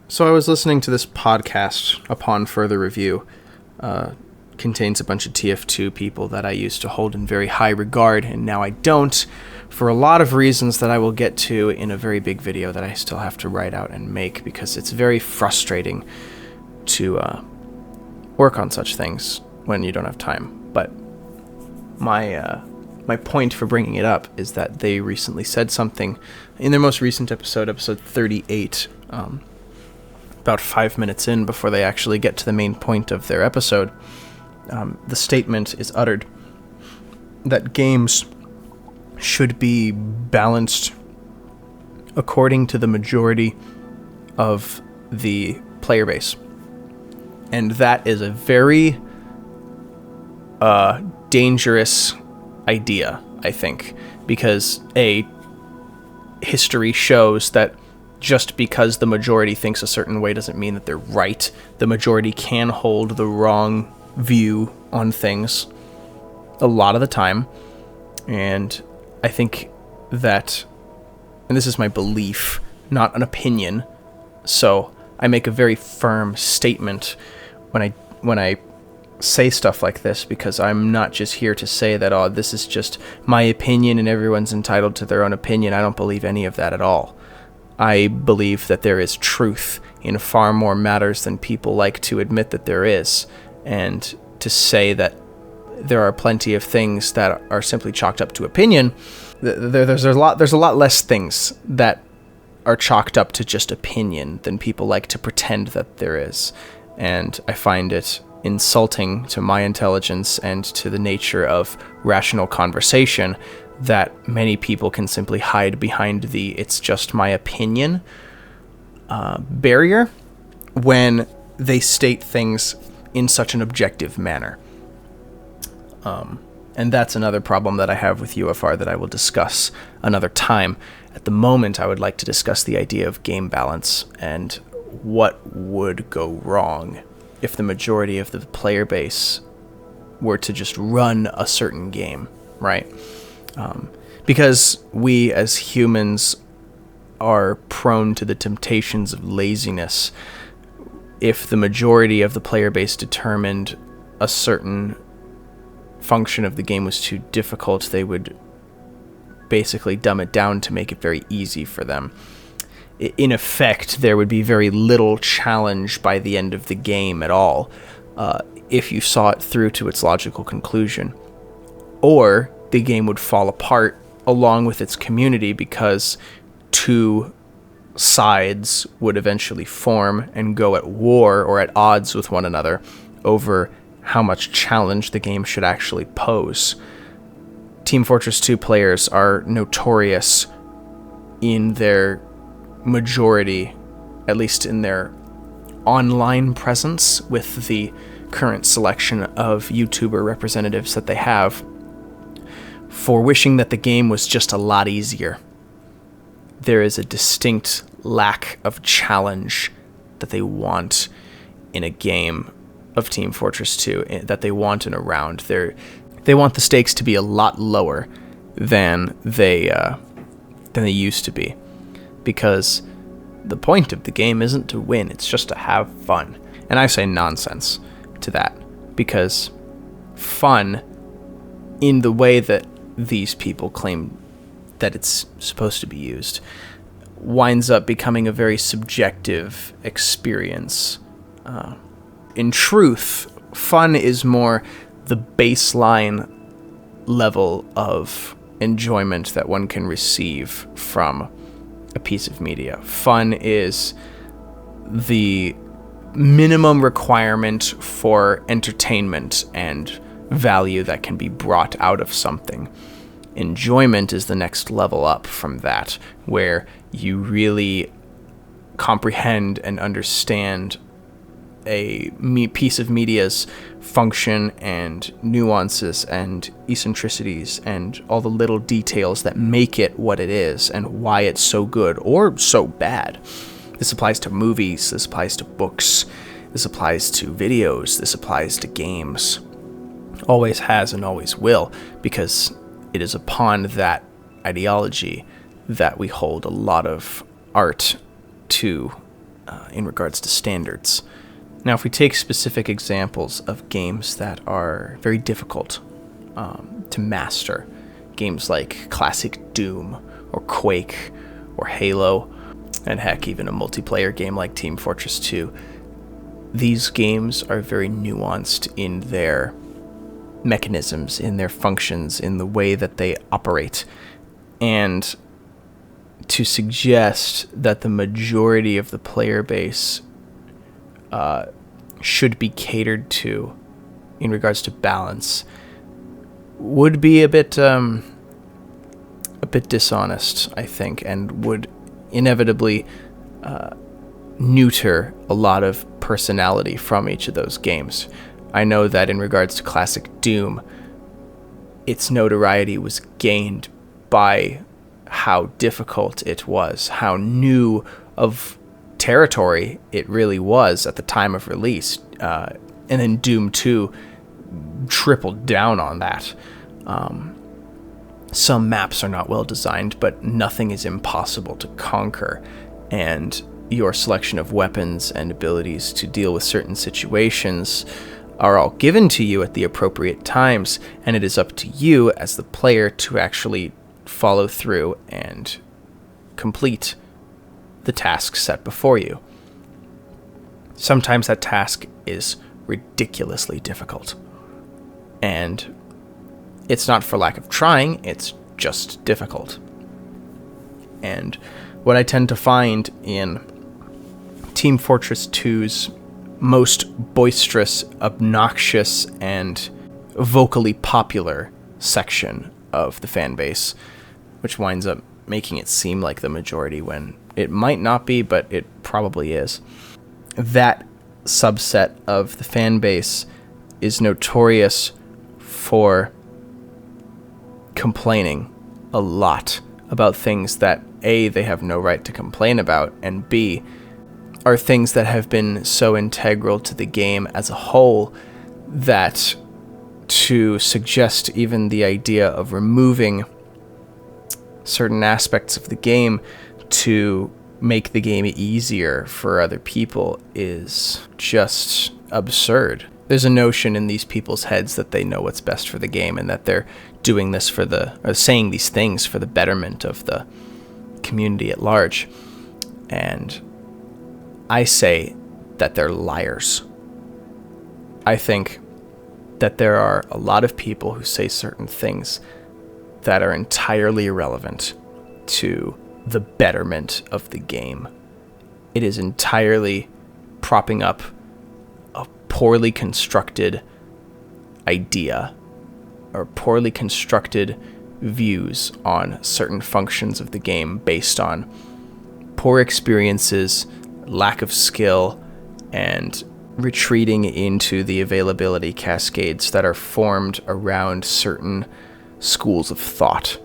So I was listening to this podcast upon further review. Contains a bunch of TF2 people that I used to hold in very high regard, and now I don't, for a lot of reasons that I will get to in a very big video that I still have to write out and make, because it's very frustrating to work on such things when you don't have time. But my point for bringing it up is that they recently said something in their most recent episode 38, about 5 minutes in before they actually get to the main point of their episode. The statement is uttered that games should be balanced according to the majority of the player base. And that is a very dangerous idea, I think, because history shows that just because the majority thinks a certain way doesn't mean that they're right. The majority can hold the wrong view on things a lot of the time. And I think that, and this is my belief, not an opinion, so I make a very firm statement when I say stuff like this, because I'm not just here to say that, this is just my opinion and everyone's entitled to their own opinion. I don't believe any of that at all. I believe that there is truth in far more matters than people like to admit that there is. And to say that there are plenty of things that are simply chalked up to opinion, there's a lot less things that are chalked up to just opinion than people like to pretend that there is. And I find it insulting to my intelligence and to the nature of rational conversation that many people can simply hide behind the "it's just my opinion" barrier when they state things in such an objective manner. And that's another problem that I have with UFR that I will discuss another time. At the moment, I would like to discuss the idea of game balance and what would go wrong if the majority of the player base were to just run a certain game, right? Because we as humans are prone to the temptations of laziness. If the majority of the player base determined a certain function of the game was too difficult, they would basically dumb it down to make it very easy for them. In effect, there would be very little challenge by the end of the game at all, if you saw it through to its logical conclusion. Or the game would fall apart along with its community, because two sides would eventually form and go at war or at odds with one another over how much challenge the game should actually pose. Team Fortress 2 players are notorious in their majority, at least in their online presence with the current selection of YouTuber representatives that they have, for wishing that the game was just a lot easier. There is a distinct lack of challenge that they want in a game of Team Fortress 2, that they want in a round. They want the stakes to be a lot lower than they used to be, because the point of the game isn't to win, it's just to have fun. And I say nonsense to that, because fun, in the way that these people claim that it's supposed to be used, winds up becoming a very subjective experience. In truth, fun is more the baseline level of enjoyment that one can receive from a piece of media. Fun is the minimum requirement for entertainment and value that can be brought out of something. Enjoyment is the next level up from that, where you really comprehend and understand a piece of media's function and nuances and eccentricities and all the little details that make it what it is and why it's so good or so bad. This applies to movies, this applies to books, this applies to videos, this applies to games. Always has and always will, because it is upon that ideology that we hold a lot of art to in regards to standards. Now, if we take specific examples of games that are very difficult to master, games like classic Doom or Quake or Halo, and heck, even a multiplayer game like Team Fortress 2, these games are very nuanced in their mechanisms, in their functions, in the way that they operate. And to suggest that the majority of the player base should be catered to in regards to balance would be a bit dishonest, I think, and would inevitably neuter a lot of personality from each of those games. I know that in regards to classic Doom, its notoriety was gained by how difficult it was, how new of territory it really was at the time of release. And then Doom 2 tripled down on that. Some maps are not well designed, but nothing is impossible to conquer. And your selection of weapons and abilities to deal with certain situations are all given to you at the appropriate times, and it is up to you as the player to actually follow through and complete the task set before you. Sometimes that task is ridiculously difficult, and it's not for lack of trying, it's just difficult. And what I tend to find in Team Fortress 2's most boisterous, obnoxious, and vocally popular section of the fan base, which winds up making it seem like the majority when it might not be, but it probably is. That subset of the fan base is notorious for complaining a lot about things that A, they have no right to complain about, and B, are things that have been so integral to the game as a whole that to suggest even the idea of removing certain aspects of the game to make the game easier for other people is just absurd. There's a notion in these people's heads that they know what's best for the game and that they're doing this or saying these things for the betterment of the community at large. And I say that they're liars. I think that there are a lot of people who say certain things that are entirely irrelevant to the betterment of the game. It is entirely propping up a poorly constructed idea or poorly constructed views on certain functions of the game based on poor experiences, lack of skill, and retreating into the availability cascades that are formed around certain schools of thought.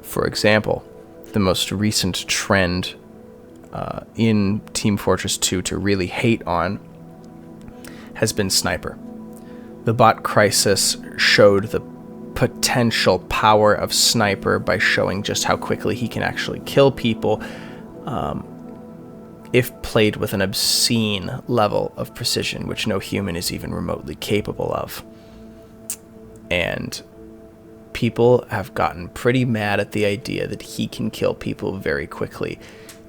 For example, the most recent trend in Team Fortress 2 to really hate on has been Sniper. The bot crisis showed the potential power of Sniper by showing just how quickly he can actually kill people if played with an obscene level of precision, which no human is even remotely capable of. And people have gotten pretty mad at the idea that he can kill people very quickly,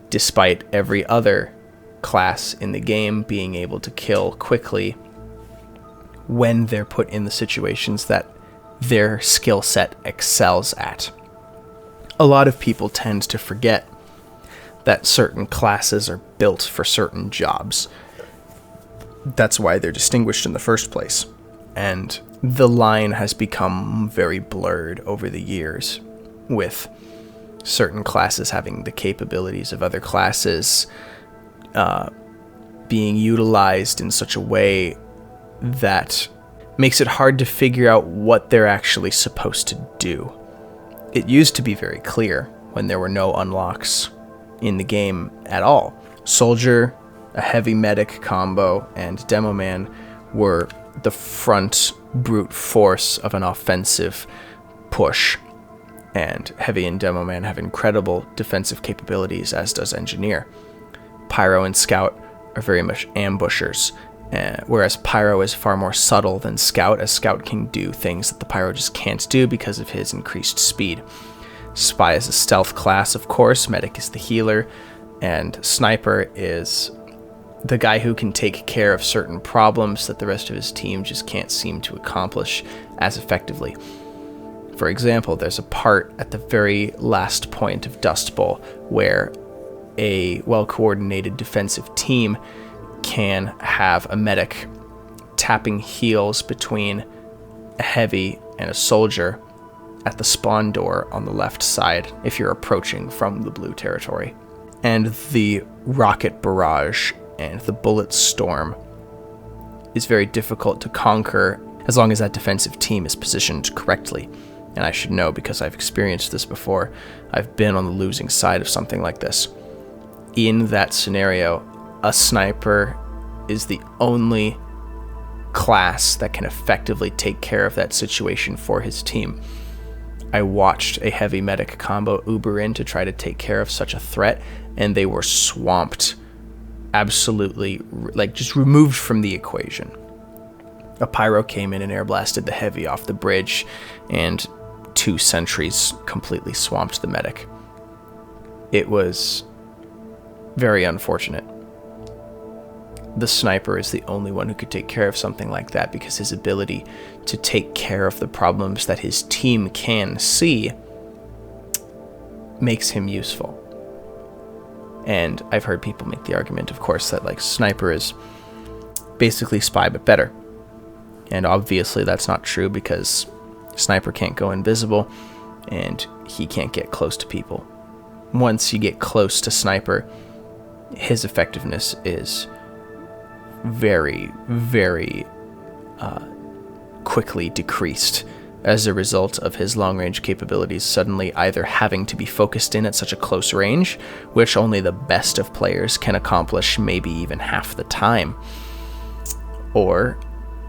despite every other class in the game being able to kill quickly when they're put in the situations that their skill set excels at. A lot of people tend to forget that certain classes are built for certain jobs. That's why they're distinguished in the first place. And the line has become very blurred over the years, with certain classes having the capabilities of other classes being utilized in such a way that makes it hard to figure out what they're actually supposed to do. It used to be very clear when there were no unlocks in the game at all. Soldier, a heavy medic combo, and Demo Man were the front brute force of an offensive push, and Heavy and Demo Man have incredible defensive capabilities, as does Engineer. Pyro and Scout are very much ambushers, whereas Pyro is far more subtle than Scout, as Scout can do things that the Pyro just can't do because of his increased speed. Spy is a stealth class, of course, Medic is the healer, and Sniper is the guy who can take care of certain problems that the rest of his team just can't seem to accomplish as effectively. For example, there's a part at the very last point of Dust Bowl where a well-coordinated defensive team can have a medic tapping heals between a heavy and a soldier at the spawn door on the left side if you're approaching from the blue territory. And the rocket barrage and the bullet storm is very difficult to conquer as long as that defensive team is positioned correctly. And I should know because I've experienced this before. I've been on the losing side of something like this. In that scenario, a sniper is the only class that can effectively take care of that situation for his team. I watched a heavy medic combo Uber in to try to take care of such a threat, and they were swamped. Absolutely, like, just removed from the equation. A Pyro came in and air blasted the heavy off the bridge, and 2 sentries completely swamped the medic. It was very unfortunate. The Sniper is the only one who could take care of something like that because his ability to take care of the problems that his team can see makes him useful. And I've heard people make the argument, of course, that like Sniper is basically Spy but better. And obviously that's not true because Sniper can't go invisible and he can't get close to people. Once you get close to Sniper, his effectiveness is very, very quickly decreased as a result of his long-range capabilities suddenly either having to be focused in at such a close range, which only the best of players can accomplish maybe even half the time, or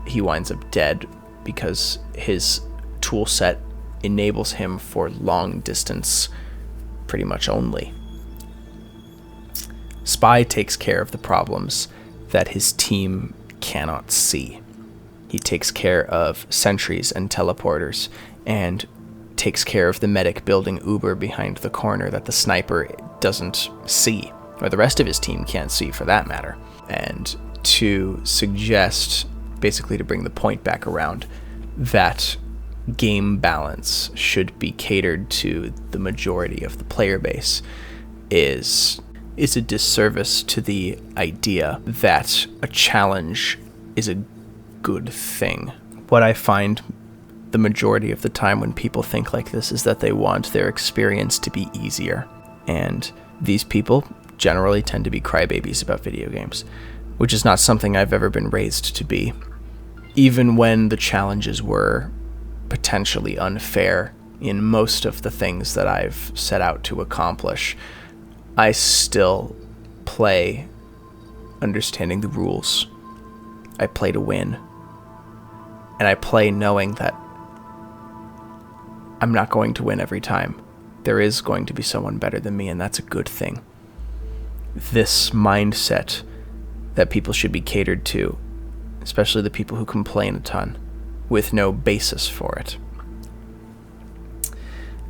he winds up dead because his tool set enables him for long distance pretty much only. Spy takes care of the problems that his team cannot see. He takes care of sentries and teleporters, and takes care of the medic building Uber behind the corner that the Sniper doesn't see, or the rest of his team can't see for that matter. And to suggest, basically to bring the point back around, that game balance should be catered to the majority of the player base is a disservice to the idea that a challenge is a good thing. What I find the majority of the time when people think like this is that they want their experience to be easier. And these people generally tend to be crybabies about video games, which is not something I've ever been raised to be. Even when the challenges were potentially unfair in most of the things that I've set out to accomplish, I still play understanding the rules. I play to win. And I play knowing that I'm not going to win every time. There is going to be someone better than me, and that's a good thing. This mindset that people should be catered to, especially the people who complain a ton, with no basis for it.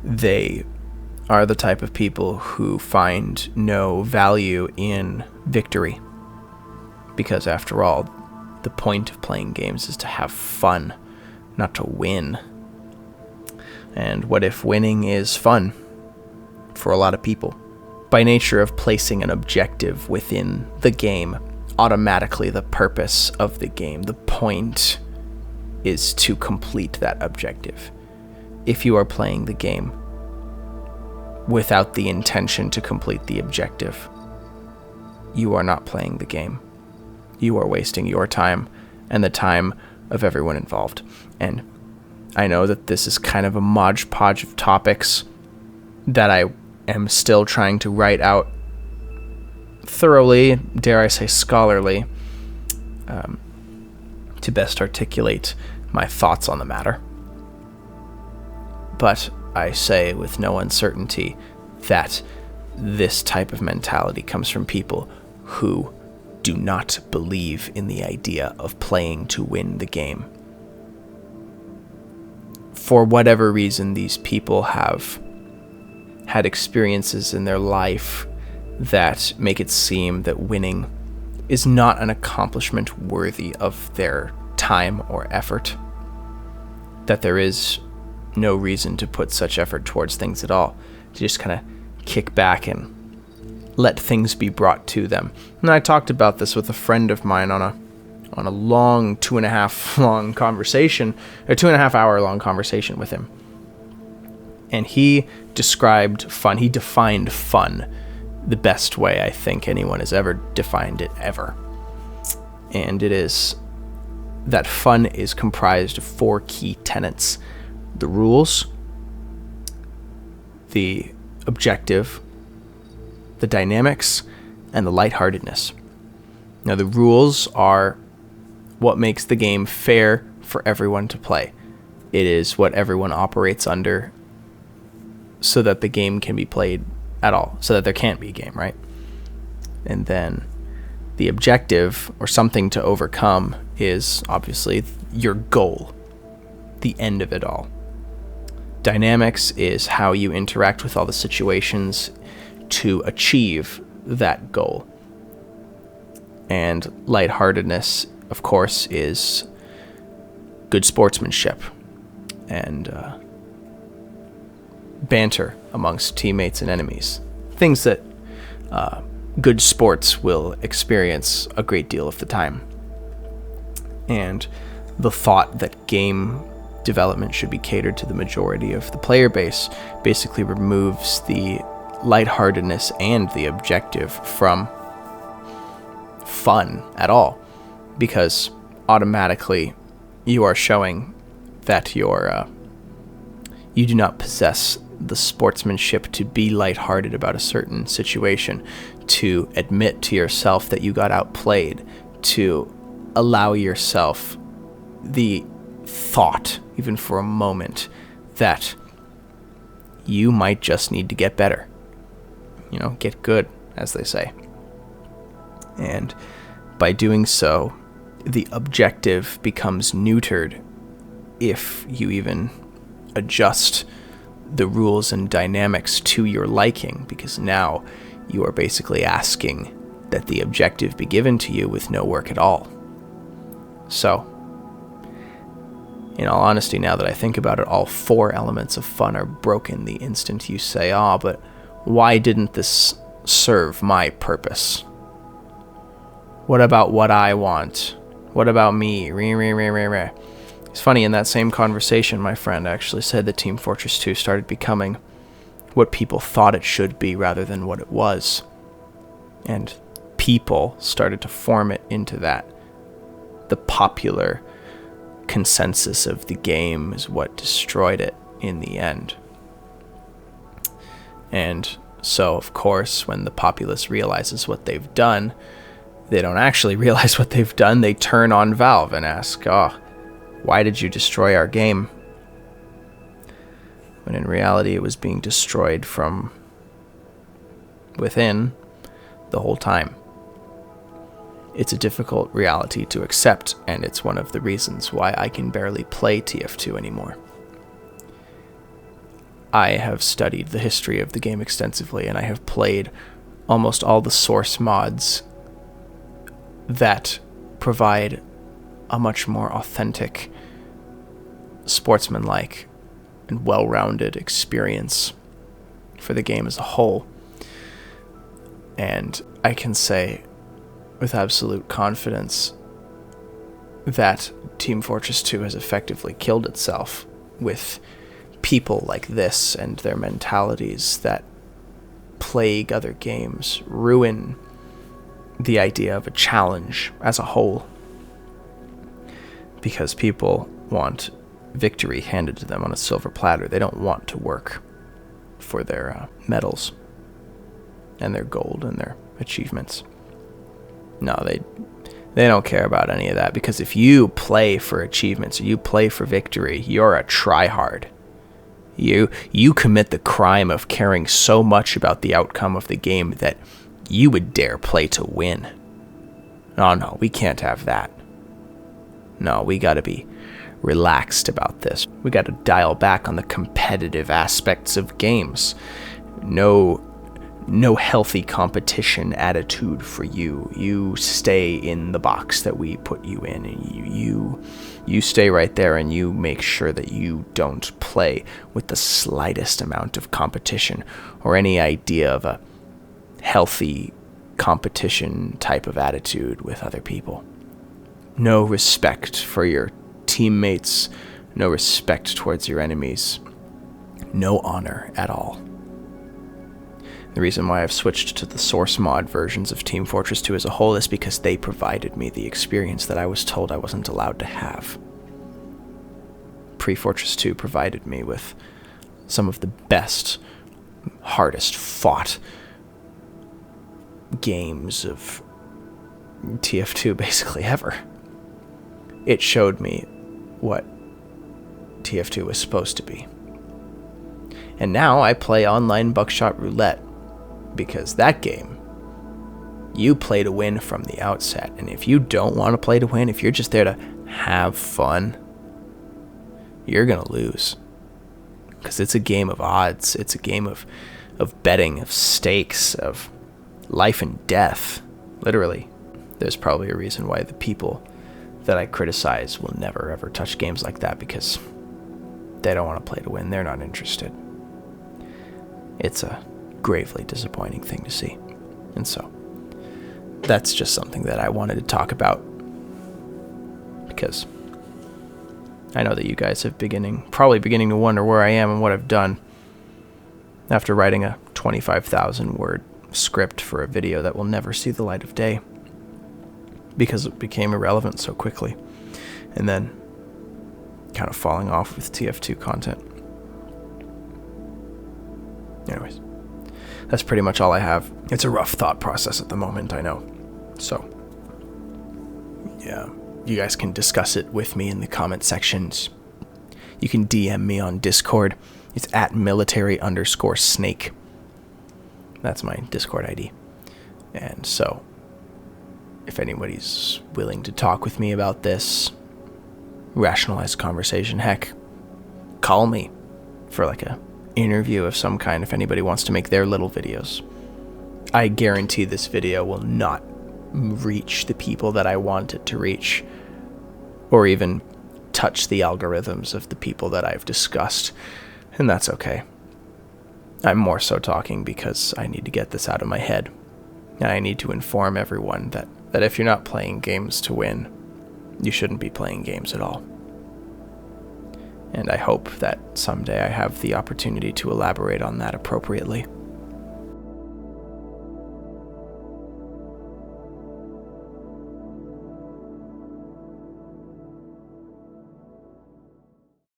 They are the type of people who find no value in victory. Because after all, the point of playing games is to have fun, not to win. And what if winning is fun for a lot of people? By nature of placing an objective within the game, automatically the purpose of the game, the point, is to complete that objective. If you are playing the game without the intention to complete the objective, you are not playing the game. You are wasting your time and the time of everyone involved. And I know that this is kind of a modge podge of topics that I am still trying to write out thoroughly, dare I say scholarly, to best articulate my thoughts on the matter. But I say with no uncertainty that this type of mentality comes from people who do not believe in the idea of playing to win the game. For whatever reason, these people have had experiences in their life that make it seem that winning is not an accomplishment worthy of their time or effort, that there is no reason to put such effort towards things at all, to just kind of kick back and let things be brought to them. And I talked about this with a friend of mine on a long 2.5 long conversation, or 2.5 hour long conversation with him. And he described fun, he defined fun the best way I think anyone has ever defined it ever. And it is that fun is comprised of 4 key tenets: the rules, the objective, the dynamics, and the lightheartedness. Now, the rules are what makes the game fair for everyone to play. It is what everyone operates under so that the game can be played at all, so that there can't be a game, right? And then the objective, or something to overcome, is obviously your goal, the end of it all. Dynamics is how you interact with all the situations to achieve that goal. And lightheartedness, of course, is good sportsmanship and banter amongst teammates and enemies. Things that good sports will experience a great deal of the time. And the thought that game development should be catered to the majority of the player base basically removes the lightheartedness and the objective from fun at all, because automatically you are showing that you do not possess the sportsmanship to be lighthearted about a certain situation, to admit to yourself that you got outplayed, to allow yourself the thought, even for a moment, that you might just need to get better. Get good, as they say. And by doing so, the objective becomes neutered if you even adjust the rules and dynamics to your liking, because now you are basically asking that the objective be given to you with no work at all. So, in all honesty, now that I think about it, all 4 elements of fun are broken the instant you say, but why didn't this serve my purpose? What about what I want? What about me? It's funny, in that same conversation, my friend actually said that Team Fortress 2 started becoming what people thought it should be rather than what it was. And people started to form it into that. The popular consensus of the game is what destroyed it in the end. And so, of course, when the populace realizes what they've done, they don't actually realize what they've done. They turn on Valve and ask, why did you destroy our game? When in reality, it was being destroyed from within the whole time. It's a difficult reality to accept, and it's one of the reasons why I can barely play TF2 anymore. I have studied the history of the game extensively, and I have played almost all the source mods that provide a much more authentic, sportsmanlike, and well-rounded experience for the game as a whole. And I can say with absolute confidence that Team Fortress 2 has effectively killed itself with people like this and their mentalities that plague other games, ruin the idea of a challenge as a whole, because people want victory handed to them on a silver platter. They don't want to work for their medals and their gold and their achievements. No, they don't care about any of that, because if you play for achievements or you play for victory, you're a tryhard. You commit the crime of caring so much about the outcome of the game that you would dare play to win. Oh no, we can't have that. No, we gotta be relaxed about this. We gotta dial back on the competitive aspects of games. No healthy competition attitude for you. You stay in the box that we put you in, and you stay right there, and you make sure that you don't play with the slightest amount of competition or any idea of a healthy competition type of attitude with other people. No respect for your teammates, no respect towards your enemies, no honor at all. The reason why I've switched to the source mod versions of Team Fortress 2 as a whole is because they provided me the experience that I was told I wasn't allowed to have. Pre-Fortress 2 provided me with some of the best, hardest fought games of TF2 basically ever. It showed me what TF2 was supposed to be. And now I play online Buckshot Roulette, because that game, you play to win from the outset. And if you don't want to play to win, if you're just there to have fun, you're going to lose. Because it's a game of odds. It's a game of betting, of stakes, of life and death. Literally. There's probably a reason why the people that I criticize will never ever touch games like that, because they don't want to play to win. They're not interested. It's a gravely disappointing thing to see. And so that's just something that I wanted to talk about, because I know that you guys have probably beginning to wonder where I am and what I've done after writing a 25,000 word script for a video that will never see the light of day because it became irrelevant so quickly, and then kind of falling off with TF2 content. Anyways, that's pretty much all I have. It's a rough thought process at the moment, I know. So, yeah, you guys can discuss it with me in the comment sections. You can DM me on Discord. It's @military_snake. That's my Discord ID. And so, if anybody's willing to talk with me about this, rationalize conversation, heck, call me for like a interview of some kind if anybody wants to make their little videos. I guarantee this video will not reach the people that I want it to reach, or even touch the algorithms of the people that I've discussed, and that's okay. I'm more so talking because I need to get this out of my head, and I need to inform everyone that if you're not playing games to win, you shouldn't be playing games at all. And I hope that someday I have the opportunity to elaborate on that appropriately.